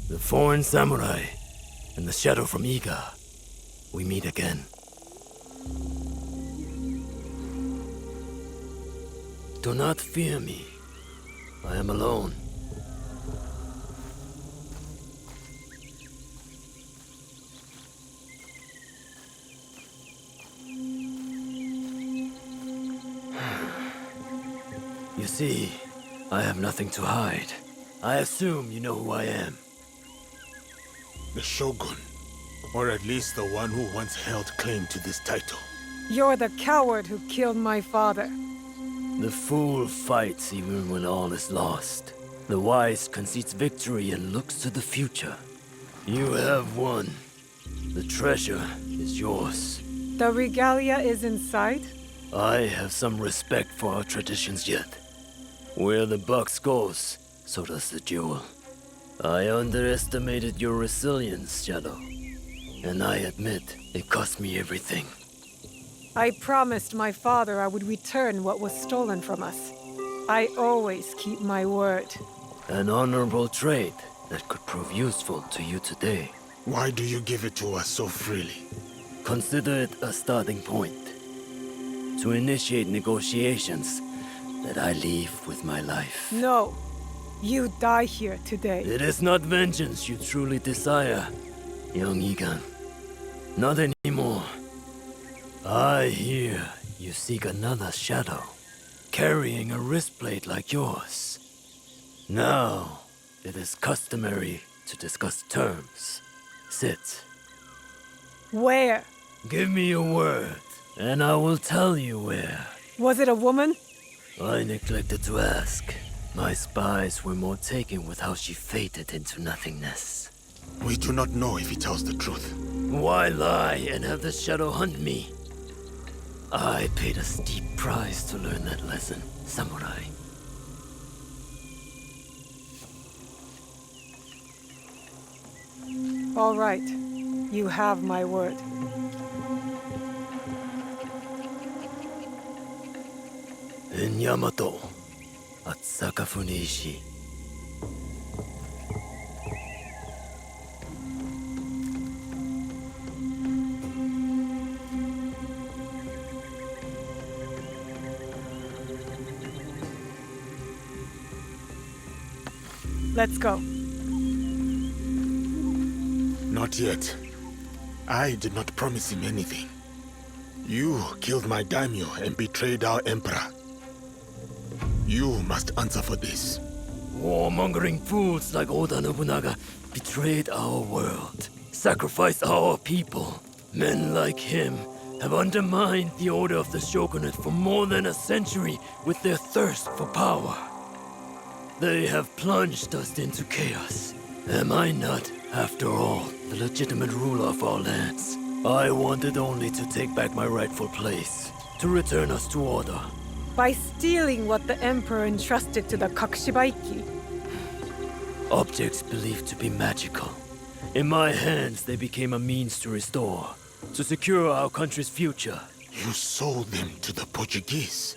The foreign samurai and the shadow from Iga. We meet again. Do not fear me. I am alone. You see, I have nothing to hide. I assume you know who I am. The Shogun, or at least the one who once held claim to this title. You're the coward who killed my father. The fool fights even when all is lost. The wise concedes victory and looks to the future. You have won. The treasure is yours. The regalia is inside? I have some respect for our traditions yet. Where the box goes, so does the jewel. I underestimated your resilience, Shadow. And I admit, it cost me everything. I promised my father I would return what was stolen from us. I always keep my word. An honorable trait that could prove useful to you today. Why do you give it to us so freely? Consider it a starting point. To initiate negotiations that I leave with my life. No. You die here today. It is not vengeance you truly desire, young Egan. Not anymore. I hear you seek another shadow, carrying a wristblade like yours. Now, it is customary to discuss terms. Sit. Where? Give me your word, and I will tell you where. Was it a woman? I neglected to ask. My spies were more taken with how she faded into nothingness. We do not know if he tells the truth. Why lie and have the shadow hunt me? I paid a steep price to learn that lesson, samurai. All right. You have my word. In Yamato, at Sakafune Ishi. Let's go. Not yet. I did not promise him anything. You killed my daimyo and betrayed our emperor. You must answer for this. Warmongering fools like Oda Nobunaga betrayed our world, sacrificed our people. Men like him have undermined the order of the shogunate for more than a century with their thirst for power. They have plunged us into chaos. Am I not, after all, the legitimate ruler of our lands? I wanted only to take back my rightful place, to return us to order. By stealing what the Emperor entrusted to the Kakushibaiki. Objects believed to be magical. In my hands, they became a means to restore, to secure our country's future. You sold them to the Portuguese.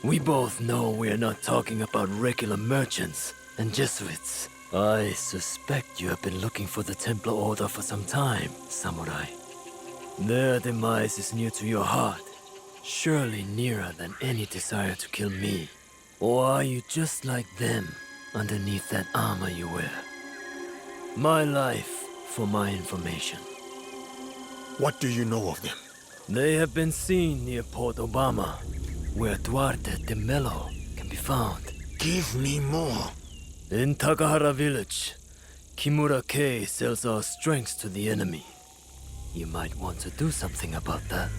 We both know we are not talking about regular merchants and Jesuits. I suspect you have been looking for the Templar Order for some time, samurai. Their demise is near to your heart, surely nearer than any desire to kill me. Or are you just like them, underneath that armor you wear? My life for my information. What do you know of them? They have been seen near Port Obama, where Duarte de Mello can be found. Give me more. In Takahara village, Kimura K sells our strengths to the enemy. You might want to do something about that.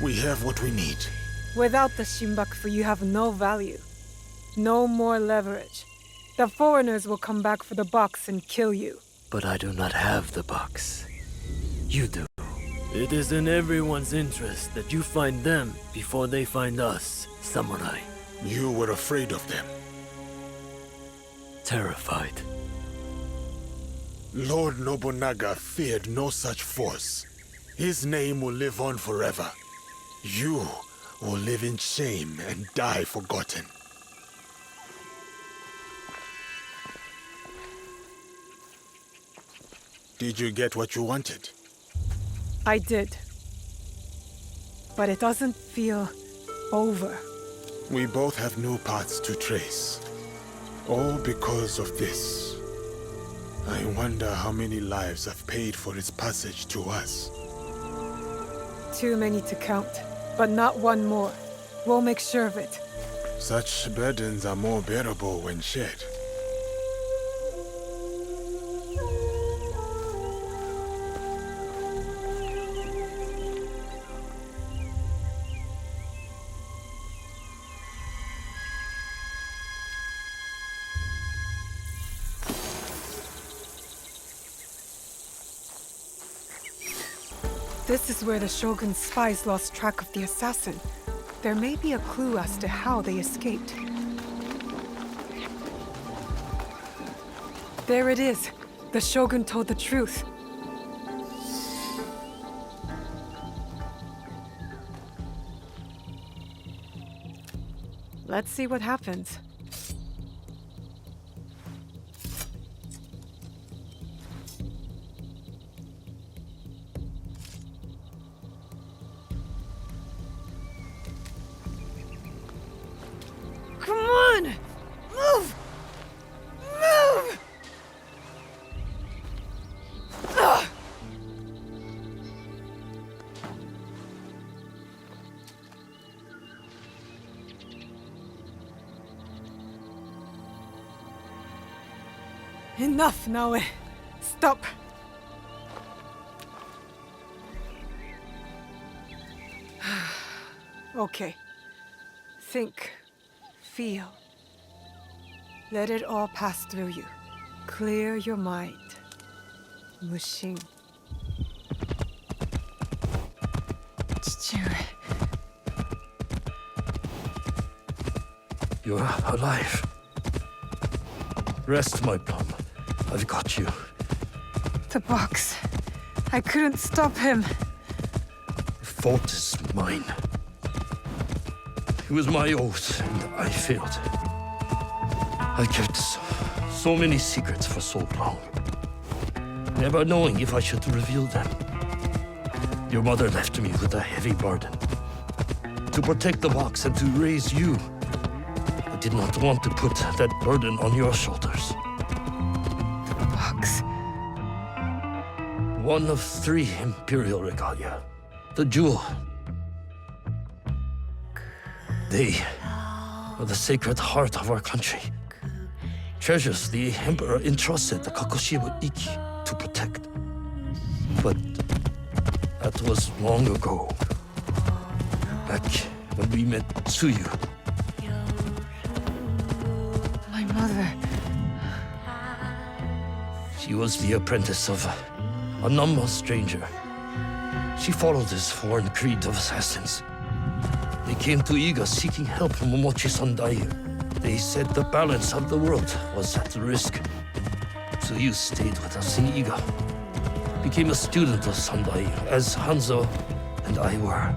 We have what we need. Without the Shimbakufu, you have no value. No more leverage. The foreigners will come back for the box and kill you. But I do not have the box. You do. It is in everyone's interest that you find them before they find us, samurai. You were afraid of them. Terrified. Lord Nobunaga feared no such force. His name will live on forever. You will live in shame and die forgotten. Did you get what you wanted? I did. But it doesn't feel over. We both have new paths to trace. All because of this. I wonder how many lives have paid for its passage to us. Too many to count, but not one more. We'll make sure of it. Such burdens are more bearable when shared. This is where the Shogun's spies lost track of the assassin. There may be a clue as to how they escaped. There it is. The Shogun told the truth. Let's see what happens. Come on! Move! Move! Ugh. Enough, Naoe. Stop. Okay. Think. Feel. Let it all pass through you. Clear your mind. Mushin. You're alive. Rest, my plum. I've got you. The box. I couldn't stop him. The fault is mine. It was my oath, and I failed. I kept so many secrets for so long, never knowing if I should reveal them. Your mother left me with a heavy burden. To protect the box and to raise you, I did not want to put that burden on your shoulders. The box. One of 3 imperial regalia. The jewel. They are the sacred heart of our country. Treasures the Emperor entrusted the Kakushiba Iki to protect. But that was long ago. Back when we met Tsuyu. My mother. She was the apprentice of a Nama stranger. She followed this foreign creed of assassins. They came to Iga seeking help from Momochi Sandai. They said the balance of the world was at risk. So you stayed with us in Iga. Became a student of Sandai, as Hanzo and I were.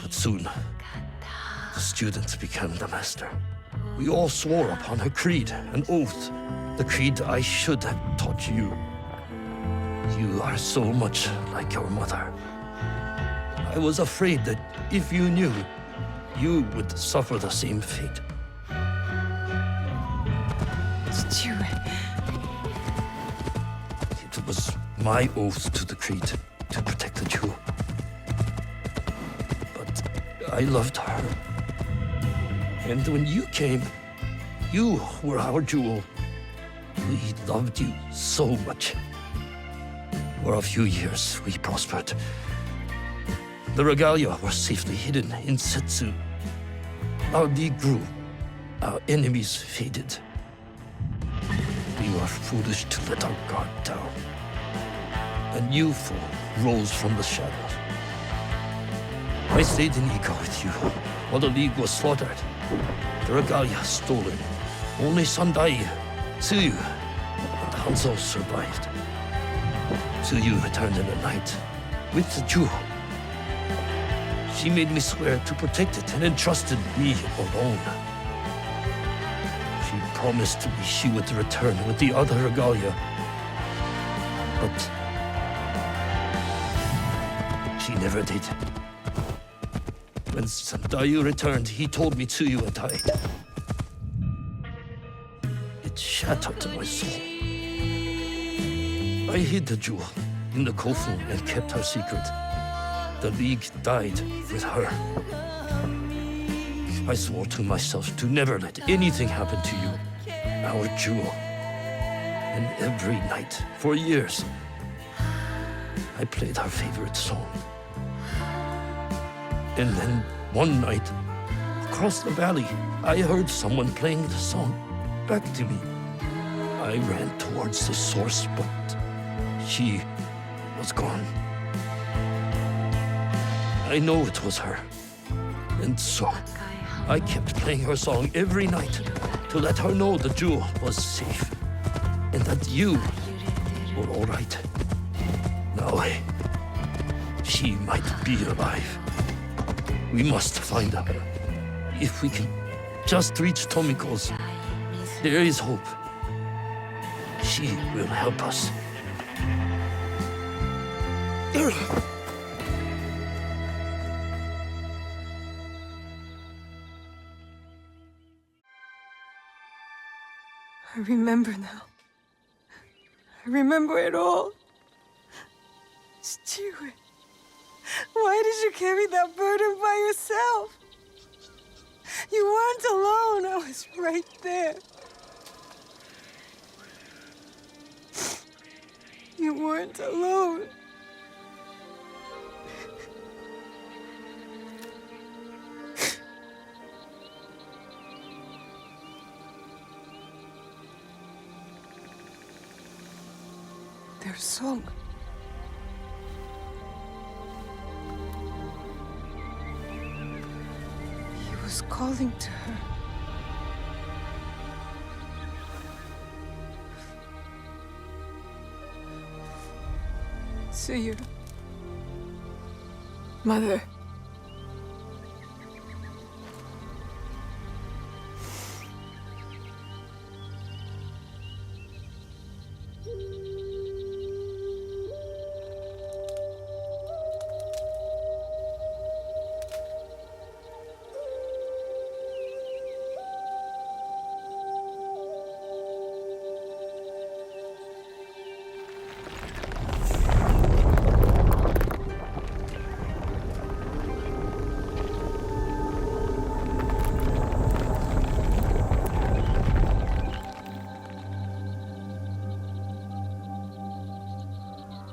But soon, the student became the master. We all swore upon her creed, an oath. The creed I should have taught you. You are so much like your mother. I was afraid that if you knew, you would suffer the same fate. It was my oath to the creed to protect the jewel. But I loved her. And when you came, you were our jewel. We loved you so much. For a few years, we prospered. The regalia were safely hidden in Setsu. Our league grew. Our enemies faded. We were foolish to let our guard down. A new foe rose from the shadows. I stayed in Ika with you while the league was slaughtered. The regalia stolen. Only Sandai, Tsuyu, and Hanzo survived. Tsuyu returned in the night with the jewel. She made me swear to protect it and entrusted me alone. She promised me she would return with the other regalia. But she never did. When Sandayu returned, he told me Tsuyu had died. It shattered my soul. I hid the jewel in the kofu and kept her secret. The League died with her. I swore to myself to never let anything happen to you, our jewel. And every night, for years, I played her favorite song. And then, one night, across the valley, I heard someone playing the song back to me. I ran towards the source, but she was gone. I know it was her. And so, I kept playing her song every night to let her know the jewel was safe and that you were all right. Now, she might be alive. We must find her. If we can just reach Tomiko's, there is hope. She will help us. I remember now. I remember it all. Stewie, why did you carry that burden by yourself? You weren't alone. I was right there. You weren't alone. Their song. He was calling to her. See you, Mother.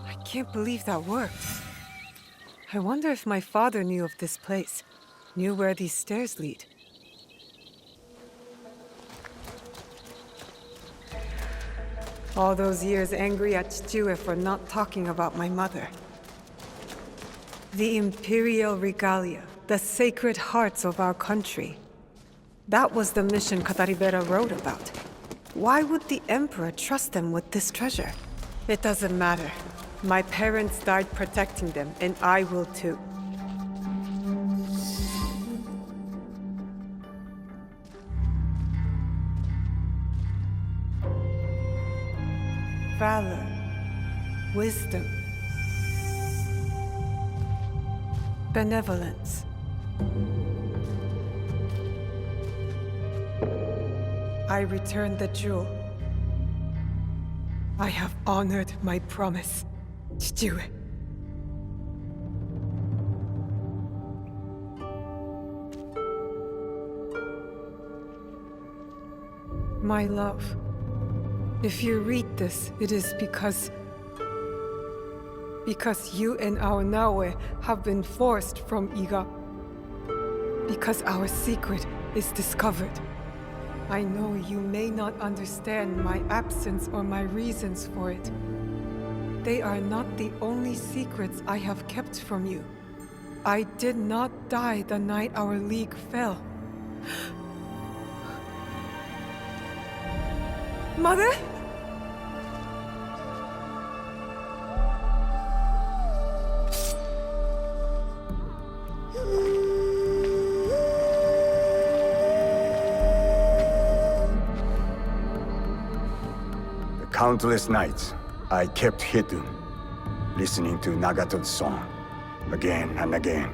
I can't believe that worked. I wonder if my father knew of this place, knew where these stairs lead. All those years angry at Chichiue for not talking about my mother. The imperial regalia, the sacred hearts of our country. That was the mission Kataribera wrote about. Why would the Emperor trust them with this treasure? It doesn't matter. My parents died protecting them, and I will too. Valor, wisdom, benevolence. I returned the jewel. I have honored my promise. Chichiue. My love, if you read this, it is because you and our Naoe have been forced from Iga. Because our secret is discovered. I know you may not understand my absence or my reasons for it. They are not the only secrets I have kept from you. I did not die the night our league fell. Mother? The countless nights, I kept hitting, listening to Nagato's song, again and again.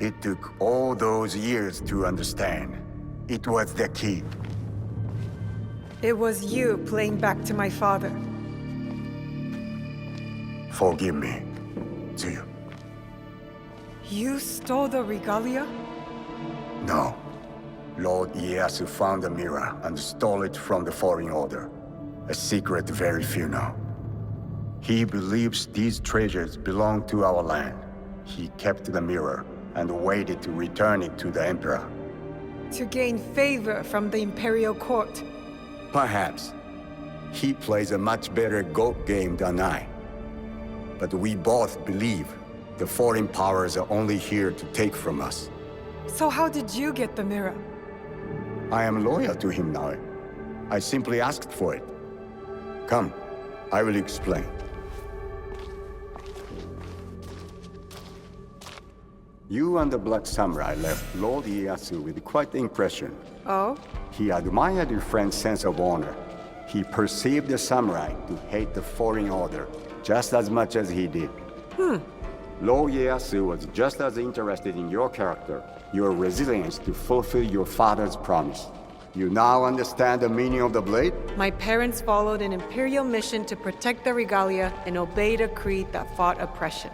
It took all those years to understand. It was the key. It was you playing back to my father. Forgive me, Tsuyu. You stole the regalia? No. Lord Ieyasu found the mirror and stole it from the Foreign Order. A secret very few know. He believes these treasures belong to our land. He kept the mirror and waited to return it to the Emperor. To gain favor from the Imperial Court. Perhaps. He plays a much better Go game than I. But we both believe the foreign powers are only here to take from us. So how did you get the mirror? I am loyal to him now. I simply asked for it. Come, I will explain. You and the Black Samurai left Lord Ieyasu with quite the impression. Oh? He admired your friend's sense of honor. He perceived the samurai to hate the Foreign Order just as much as he did. Lord Ieyasu was just as interested in your character, your resilience to fulfill your father's promise. You now understand the meaning of the blade? My parents followed an Imperial mission to protect the regalia and obeyed a creed that fought oppression.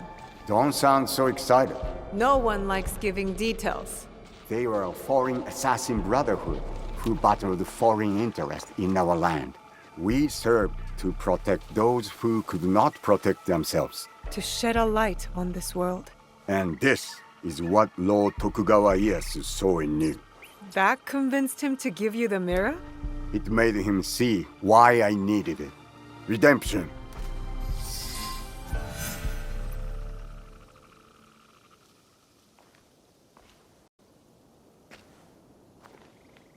Don't sound so excited. No one likes giving details. They were a foreign assassin brotherhood who battled foreign interests in our land. We served to protect those who could not protect themselves. To shed a light on this world. And this is what Lord Tokugawa Ieyasu saw in you. That convinced him to give you the mirror? It made him see why I needed it. Redemption.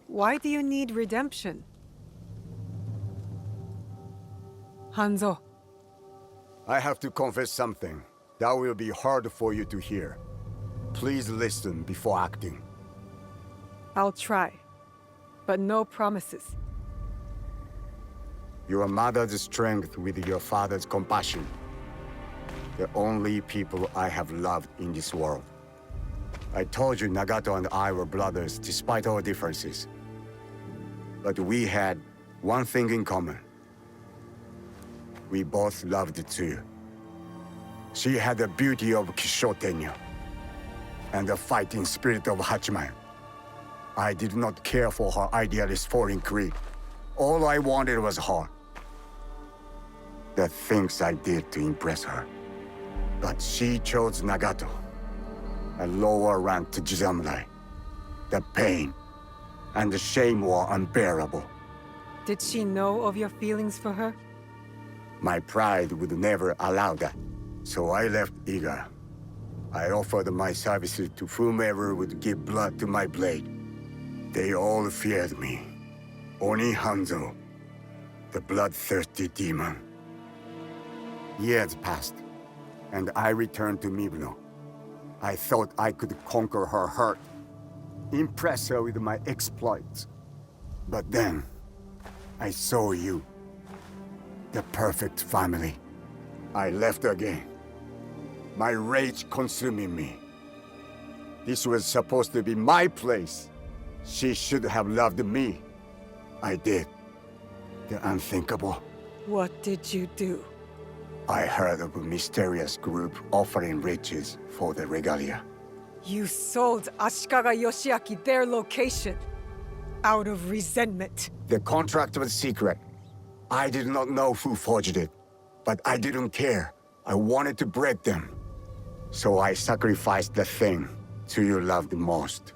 Why do you need redemption? Hanzo. I have to confess something that will be hard for you to hear. Please listen before acting. I'll try. But no promises. Your mother's strength with your father's compassion. The only people I have loved in this world. I told you Nagato and I were brothers despite our differences. But we had one thing in common. We both loved Tsuyu. She had the beauty of Kishotenyo and the fighting spirit of Hachiman. I did not care for her idealist foreign creed. All I wanted was her. The things I did to impress her. But she chose Nagato, a lower rank to Jisamurai. The pain and the shame were unbearable. Did she know of your feelings for her? My pride would never allow that. So I left Iga. I offered my services to whomever would give blood to my blade. They all feared me. Oni Hanzo, the bloodthirsty demon. Years passed, and I returned to Mibuno. I thought I could conquer her hurt, impress her with my exploits. But then, I saw you. The perfect family. I left again. My rage consuming me. This was supposed to be my place. She should have loved me. I did. The unthinkable. What did you do? I heard of a mysterious group offering riches for the regalia. You sold Ashikaga Yoshiaki their location. Out of resentment. The contract was secret. I did not know who forged it. But I didn't care. I wanted to break them. So I sacrificed the thing Tsuyu loved most.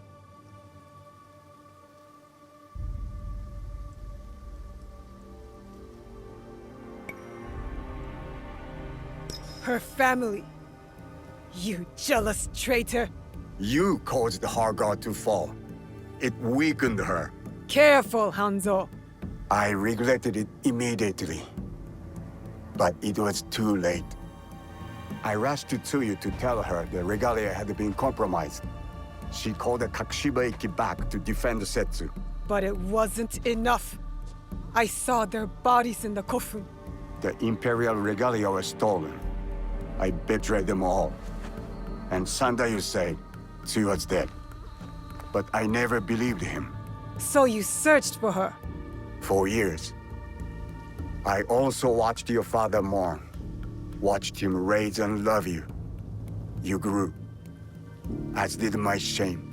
Her family. You jealous traitor. You caused her god to fall. It weakened her. Careful, Hanzo. I regretted it immediately. But it was too late. I rushed to Tsuyu to tell her the regalia had been compromised. She called the Kakushiba-iki back to defend Setsu. But it wasn't enough. I saw their bodies in the kofun. The Imperial regalia was stolen. I betrayed them all. And Sandayu said she was dead. But I never believed him. So you searched for her? For years. I also watched your father mourn. Watched him raise and love you. You grew. As did my shame.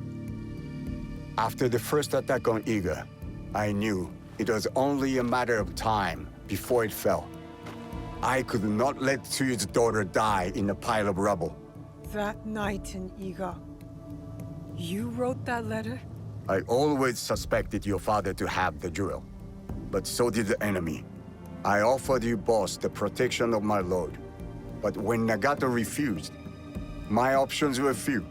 After the first attack on Iga, I knew it was only a matter of time before it fell. I could not let Tsuyu's daughter die in a pile of rubble. That night in Iga, you wrote that letter? I always suspected your father to have the jewel, but so did the enemy. I offered you both the protection of my lord, but when Nagato refused, my options were few.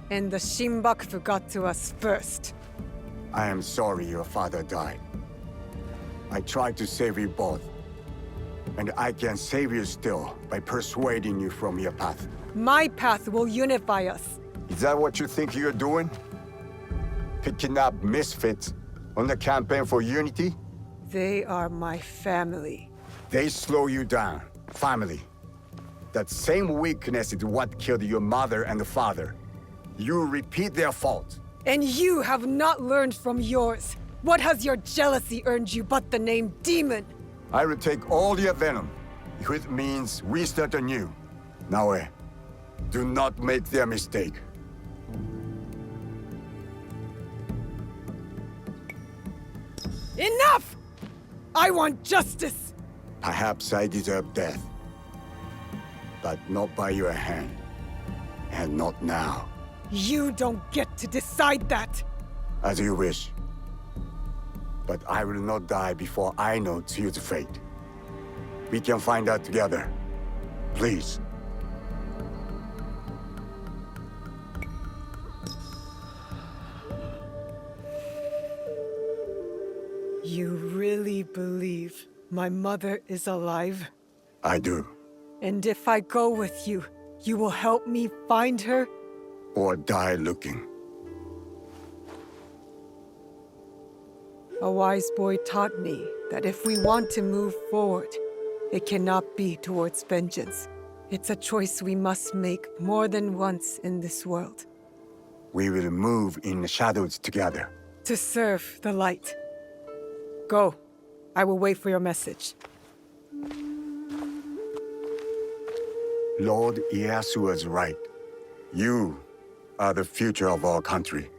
And the Shinbakufu got to us first. I am sorry your father died. I tried to save you both. And I can save you still by persuading you from your path. My path will unify us. Is that what you think you're doing? Picking up misfits on the campaign for unity? They are my family. They slow you down. Family. That same weakness is what killed your mother and father. You repeat their fault. And you have not learned from yours. What has your jealousy earned you but the name Demon? I will take all your venom, if it means we start anew. Naoe, do not make their mistake. Enough! I want justice! Perhaps I deserve death. But not by your hand. And not now. You don't get to decide that! As you wish. But I will not die before I know Tsuyu's fate. We can find out together. Please. You really believe my mother is alive? I do. And if I go with you, you will help me find her? Or die looking. A wise boy taught me that if we want to move forward, it cannot be towards vengeance. It's a choice we must make more than once in this world. We will move in the shadows together. To serve the light. Go. I will wait for your message. Lord Ieyasu was right. You are the future of our country.